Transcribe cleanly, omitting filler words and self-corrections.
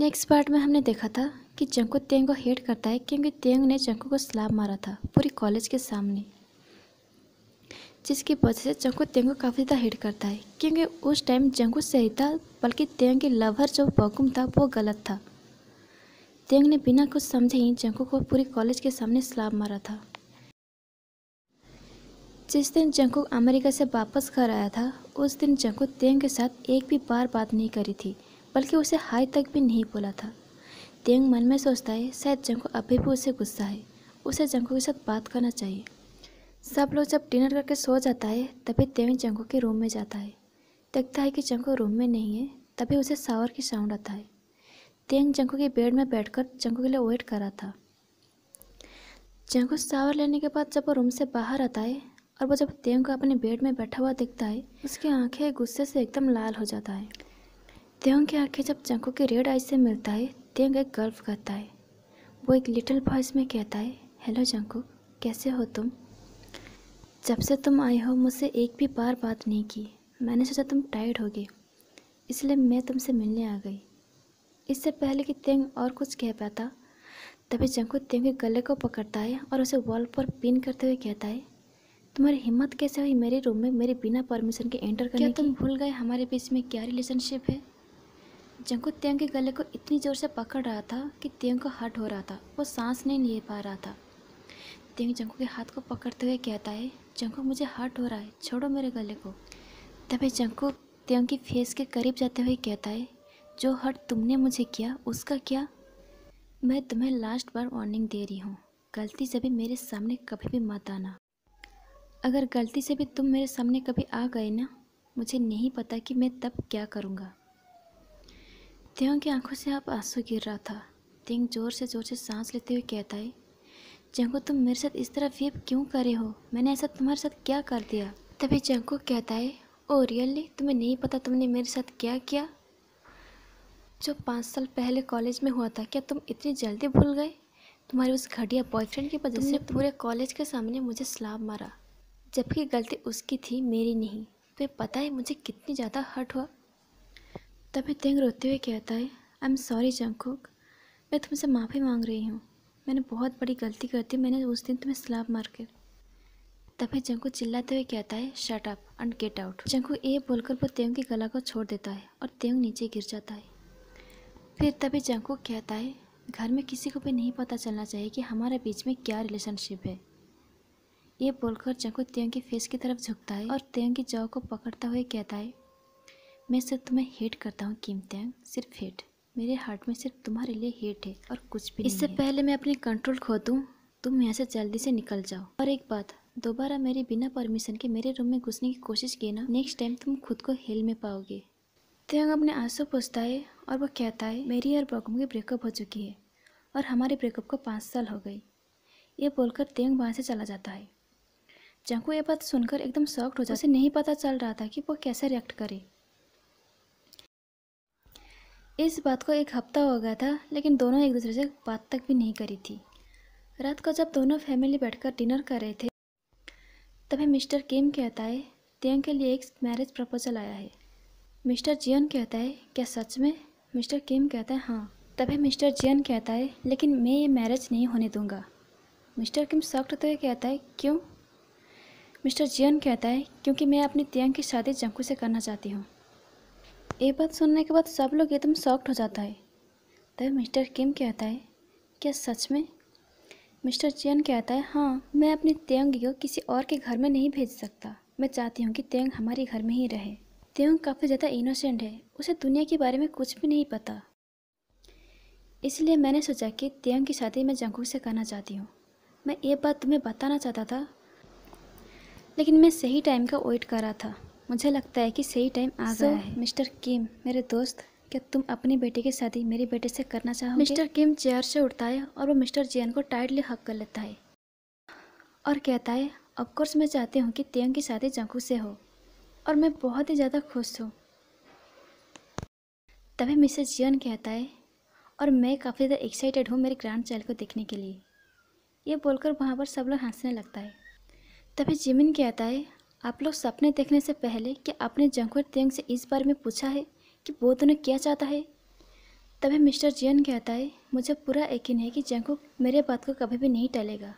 Next part में हमने देखा था कि जंकू तेंग को हेट करता है क्योंकि तेंग ने जंकू को स्लैप मारा था पूरी कॉलेज के सामने, जिसकी वजह से जंकू तेंग को काफ़ी ज़्यादा हेट करता है क्योंकि उस टाइम जंकू सही था, बल्कि तेंग की लवर जो बॉकुम था वो गलत था। तेंग ने बिना कुछ समझे ही जंकू को पूरी कॉलेज के सामने स्लैप मारा था। जिस दिन जंकू अमेरिका से वापस घर आया था उस दिन जंकू तेंग के साथ एक भी बार बात नहीं करी थी, बल्कि उसे हाय तक भी नहीं बोला था। तेंग मन में सोचता है शायद जंकू अभी भी उसे गुस्सा है, उसे जंकू के साथ बात करना चाहिए। सब लोग जब डिनर करके सो जाता है तभी तेंग जंकू के रूम में जाता है। देखता है कि जंकू रूम में नहीं है, तभी उसे शावर की साउंड आता है। तेंग जंकू के बेड में बैठकर जंकू के लिए वेट कर रहा था। जंकू शावर लेने के बाद जब वो रूम से बाहर आता है और वो जब तेंग को अपने बेड में बैठा हुआ दिखता है, उसकी आंखें गुस्से से एकदम लाल हो जाता है। तेंग की आंखें जब जंकू की रेड आई से मिलता है, तेंग एक गल्फ करता है। वो एक लिटिल वॉइस में कहता है, हेलो जंकू, कैसे हो तुम? जब से तुम आई हो मुझसे एक भी बार बात नहीं की। मैंने सोचा तुम टायर्ड होगे, इसलिए मैं तुमसे मिलने आ गई। इससे पहले कि तेंग और कुछ कह पाता, तभी जंकू तेंग के गले को पकड़ता है और उसे वॉल पर पिन करते हुए कहता है, तुम्हारी हिम्मत कैसे हुई मेरे रूम में मेरे बिना परमिशन के एंटर करने की? क्या तुम भूल गए हमारे बीच में क्या रिलेशनशिप है? जंकू तेंग के गले को इतनी ज़ोर से पकड़ रहा था कि तेंग को हर्ट हो रहा था, वो सांस नहीं ले पा रहा था। तेंग जंकू के हाथ को पकड़ते हुए कहता है, जंकू मुझे हर्ट हो रहा है, छोड़ो मेरे गले को। तभी जंकू तेंग की फेस के करीब जाते हुए कहता है, जो हर्ट तुमने मुझे किया उसका क्या? मैं तुम्हें लास्ट बार वार्निंग दे रही हूँ, गलती से भी मेरे सामने कभी भी मत आना। अगर गलती से भी तुम मेरे सामने कभी आ गए ना, मुझे नहीं पता कि मैं तब क्या करूँगा। तेंग की आंखों से अब आंसू गिर रहा था। तेंग जोर से सांस लेते हुए कहता है, जंकू तुम मेरे साथ इस तरह बिहेव क्यों करे हो? मैंने ऐसा तुम्हारे साथ क्या कर दिया? तभी जंकू कहता है, ओ रियली, तुम्हें नहीं पता तुमने मेरे साथ क्या किया? जो 5 साल पहले कॉलेज में हुआ था, क्या तुम इतनी जल्दी भूल गए? तुम्हारे उस घटिया बॉयफ्रेंड की वजह से पूरे कॉलेज के सामने मुझे स्लैप मारा, जबकि गलती उसकी थी, मेरी नहीं। तुम्हें पता है मुझे कितनी ज़्यादा हर्ट हुआ? तभी तेंग रोते हुए कहता है, आई एम सॉरी जंकुक, मैं तुमसे माफ़ी मांग रही हूँ। मैंने बहुत बड़ी गलती कर दी, मैंने उस दिन तुम्हें स्लैप मार कर। तभी जंकू चिल्लाते हुए कहता है, shut up and get out. जंकू ये बोलकर वो तेंग की गला को छोड़ देता है और तेंग नीचे गिर जाता है। फिर तभी जंकू कहता है, घर में किसी को भी नहीं पता चलना चाहिए कि हमारे बीच में क्या रिलेशनशिप है। ये बोलकर जंकू तेंग की फेस की तरफ झुकता है और तेंग की जॉ को पकड़ता हुए कहता है, मैं सिर्फ तुम्हें हेट करता हूँ किम तेंग, सिर्फ हेट। मेरे हार्ट में सिर्फ तुम्हारे लिए हेट है और कुछ भी नहीं है। इससे पहले मैं अपनी कंट्रोल खो दूँ, तुम यहाँ से जल्दी से निकल जाओ। और एक बात, दोबारा मेरे बिना परमिशन के मेरे रूम में घुसने की कोशिश की ना, नेक्स्ट टाइम तुम खुद को हेल में पाओगे। तेंग अपने आंसू पोंछता है और वो कहता है, मेरी और बॉकुम की ब्रेकअप हो चुकी है और हमारे ब्रेकअप को 5 साल हो गई। ये बोलकर तेंग वहाँ से चला जाता है। जंकू ये बात सुनकर एकदम शॉक्ड हो जाता है। उसे नहीं पता चल रहा था कि वो कैसे रिएक्ट करे। इस बात को 1 हफ्ता हो गया था, लेकिन दोनों एक दूसरे से बात तक भी नहीं करी थी। रात को जब दोनों फैमिली बैठकर डिनर कर रहे थे, तभी मिस्टर किम कहता है, तेंग के लिए एक मैरिज प्रपोजल आया है। मिस्टर जियन कहता है, क्या सच में? मिस्टर किम कहता है, हाँ। तभी मिस्टर जियन कहता है, लेकिन मैं ये मैरिज नहीं होने दूंगा। मिस्टर किम शॉक्ड होते हुए कहता है, क्यों? मिस्टर जियन कहता है, क्योंकि मैं अपनी तेंग की शादी जंकू से करना चाहती हूँ। ये बात सुनने के बाद सब लोग एकदम शॉक्ड हो जाता है। तभी मिस्टर किम कहता है, क्या सच में? मिस्टर जियन कहता है, हाँ, मैं अपनी तेंग को किसी और के घर में नहीं भेज सकता। मैं चाहती हूँ कि तेंग हमारे घर में ही रहे। तेंग काफ़ी ज़्यादा इनोसेंट है, उसे दुनिया के बारे में कुछ भी नहीं पता। इसलिए मैंने सोचा कि तेंग की शादी मैं जंकू से करना चाहती हूँ। मैं ये बात तुम्हें बताना चाहता था, लेकिन मैं सही टाइम का वेट कर रहा था। मुझे लगता है कि सही टाइम आ गया है। मिस्टर किम, मेरे दोस्त, क्या तुम अपनी बेटी की शादी मेरे बेटे से करना चाहोगे? मिस्टर किम चेयर से उठता है और वो मिस्टर जियन को टाइटली हक कर लेता है और कहता है, ऑफ कोर्स मैं चाहती हूँ कि तेंग की शादी जंकू से हो और मैं बहुत ही ज़्यादा खुश हूँ। तभी मिस्टर जियन कहता है, और मैं काफ़ी ज़्यादा एक्साइटेड हूँ मेरे ग्रैंड चाइल्ड को देखने के लिए। ये बोलकर वहाँ पर सब लोग हंसने लगता है। तभी जिमिन कहता है, आप लोग सपने देखने से पहले क्या आपने जंकू और तेंग से इस बारे में पूछा है कि वो दोनों क्या चाहता है? तभी मिस्टर जियन कहता है, मुझे पूरा यकीन है कि जंगकुक मेरे बात को कभी भी नहीं टालेगा।